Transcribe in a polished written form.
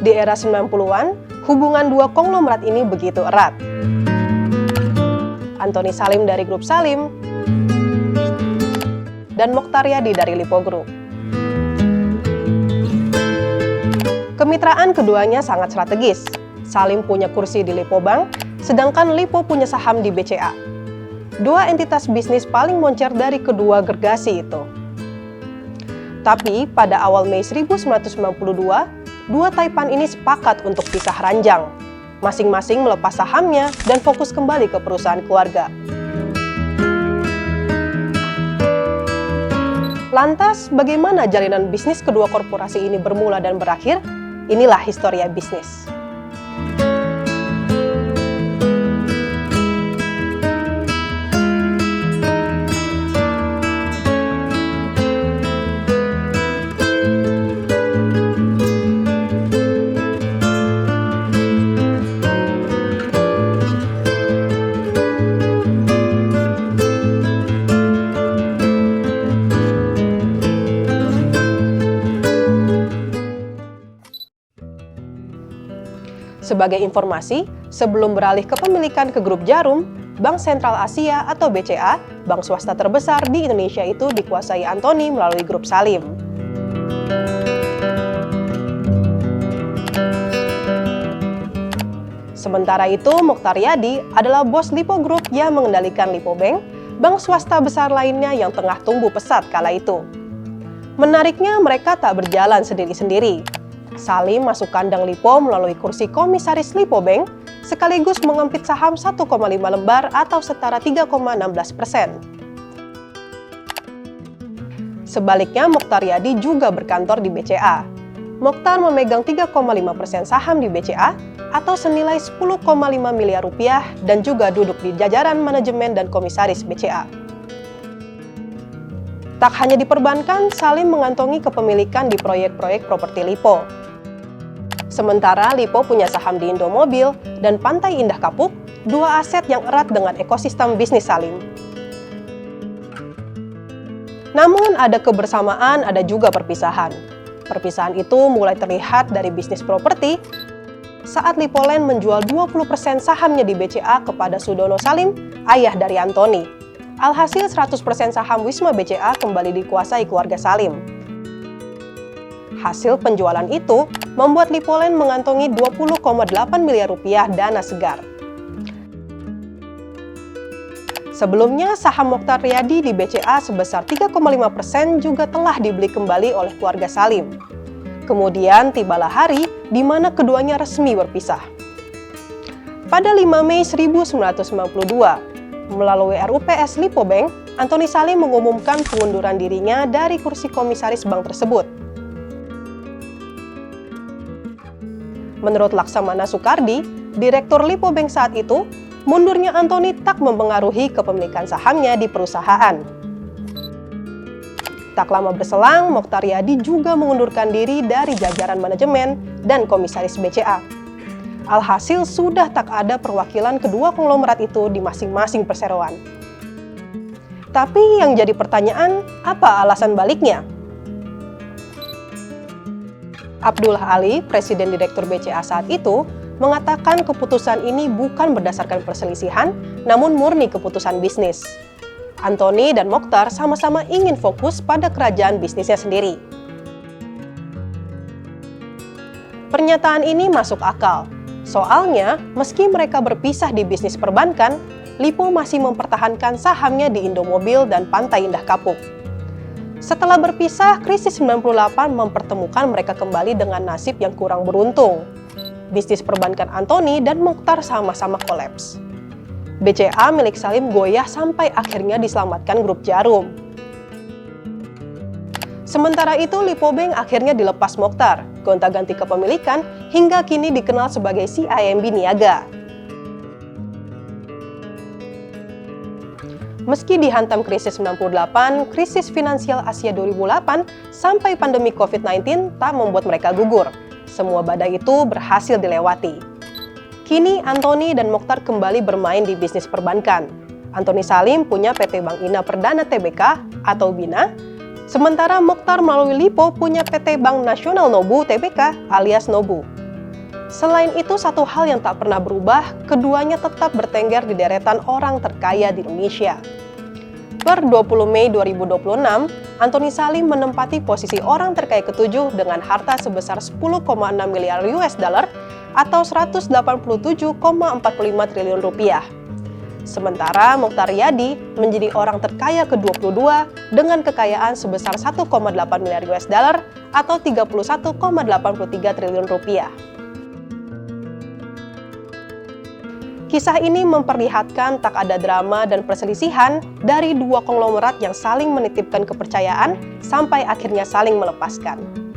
Di era 90-an, hubungan dua konglomerat ini begitu erat. Antoni Salim dari Grup Salim dan Mokhtar Yadi dari Lipo Group. Kemitraan keduanya sangat strategis. Salim punya kursi di Lipo Bank, sedangkan Lipo punya saham di BCA. Dua entitas bisnis paling moncer dari kedua gergasi itu. Tapi pada awal Mei 1992, dua taipan ini sepakat untuk pisah ranjang. Masing-masing melepas sahamnya dan fokus kembali ke perusahaan keluarga. Lantas, bagaimana jalinan bisnis kedua korporasi ini bermula dan berakhir? Inilah Historia Bisnis. Sebagai informasi, sebelum beralih kepemilikan ke Grup Djarum, Bank Sentral Asia atau BCA, bank swasta terbesar di Indonesia itu dikuasai Antoni melalui Grup Salim. Sementara itu, Mokhtar Yadi adalah bos Lipo Group yang mengendalikan Lipo Bank, bank swasta besar lainnya yang tengah tumbuh pesat kala itu. Menariknya, mereka tak berjalan sendiri-sendiri. Salim masuk kandang Lipo melalui kursi komisaris Lipo Bank, sekaligus mengempit saham 1,5 lembar atau setara 3,16%. Sebaliknya, Mokhtar Yadi juga berkantor di BCA. Mokhtar memegang 3,5% saham di BCA atau senilai 10,5 miliar rupiah dan juga duduk di jajaran manajemen dan komisaris BCA. Tak hanya di perbankan, Salim mengantongi kepemilikan di proyek-proyek properti Lipo. Sementara Lipo punya saham di Indomobil dan Pantai Indah Kapuk, dua aset yang erat dengan ekosistem bisnis Salim. Namun ada kebersamaan, ada juga perpisahan. Perpisahan itu mulai terlihat dari bisnis properti saat Lipo Land menjual 20% sahamnya di BCA kepada Sudono Salim, ayah dari Antoni. Alhasil 100% saham Wisma BCA kembali dikuasai keluarga Salim. Hasil penjualan itu membuat Lipo Land mengantongi 20,8 miliar rupiah dana segar. Sebelumnya, saham Mokhtar Yadi di BCA sebesar 3,5% juga telah dibeli kembali oleh keluarga Salim. Kemudian tibalah hari di mana keduanya resmi berpisah. Pada 5 Mei 1992, melalui RUPS Lipo Bank, Antoni Salim mengumumkan pengunduran dirinya dari kursi komisaris bank tersebut. Menurut Laksamana Soekardi, Direktur Lipo Bank saat itu, mundurnya Antoni tak mempengaruhi kepemilikan sahamnya di perusahaan. Tak lama berselang, Mokhtar Yadi juga mengundurkan diri dari jajaran manajemen dan komisaris BCA. Alhasil sudah tak ada perwakilan kedua konglomerat itu di masing-masing perseroan. Tapi yang jadi pertanyaan, apa alasan baliknya? Abdullah Ali, Presiden Direktur BCA saat itu, mengatakan keputusan ini bukan berdasarkan perselisihan, namun murni keputusan bisnis. Antoni dan Mokhtar sama-sama ingin fokus pada kerajaan bisnisnya sendiri. Pernyataan ini masuk akal. Soalnya, meski mereka berpisah di bisnis perbankan, Lipo masih mempertahankan sahamnya di Indomobil dan Pantai Indah Kapuk. Setelah berpisah, krisis 98 mempertemukan mereka kembali dengan nasib yang kurang beruntung. Bisnis perbankan Antoni dan Mokhtar sama-sama kolaps. BCA milik Salim goyah sampai akhirnya diselamatkan Grup Djarum. Sementara itu, Lipo Bank akhirnya dilepas Mokhtar, gonta-ganti kepemilikan hingga kini dikenal sebagai CIMB Niaga. Meski dihantam krisis 98, krisis finansial Asia 2008, sampai pandemi COVID-19 tak membuat mereka gugur. Semua badai itu berhasil dilewati. Kini Antoni dan Mokhtar kembali bermain di bisnis perbankan. Antoni Salim punya PT Bank Ina Perdana Tbk atau BINA, sementara Mokhtar melalui Lipo punya PT Bank Nasional Nobu Tbk alias Nobu. Selain itu, satu hal yang tak pernah berubah, keduanya tetap bertengger di deretan orang terkaya di Indonesia. Per 20 Mei 2026, Anthony Salim menempati posisi orang terkaya ketujuh dengan harta sebesar 10,6 miliar US dollar atau 187,45 triliun rupiah. Sementara Mochtar Riyadi menjadi orang terkaya ke-22 dengan kekayaan sebesar 1,8 miliar US dollar atau 31,83 triliun rupiah. Kisah ini memperlihatkan tak ada drama dan perselisihan dari dua konglomerat yang saling menitipkan kepercayaan sampai akhirnya saling melepaskan.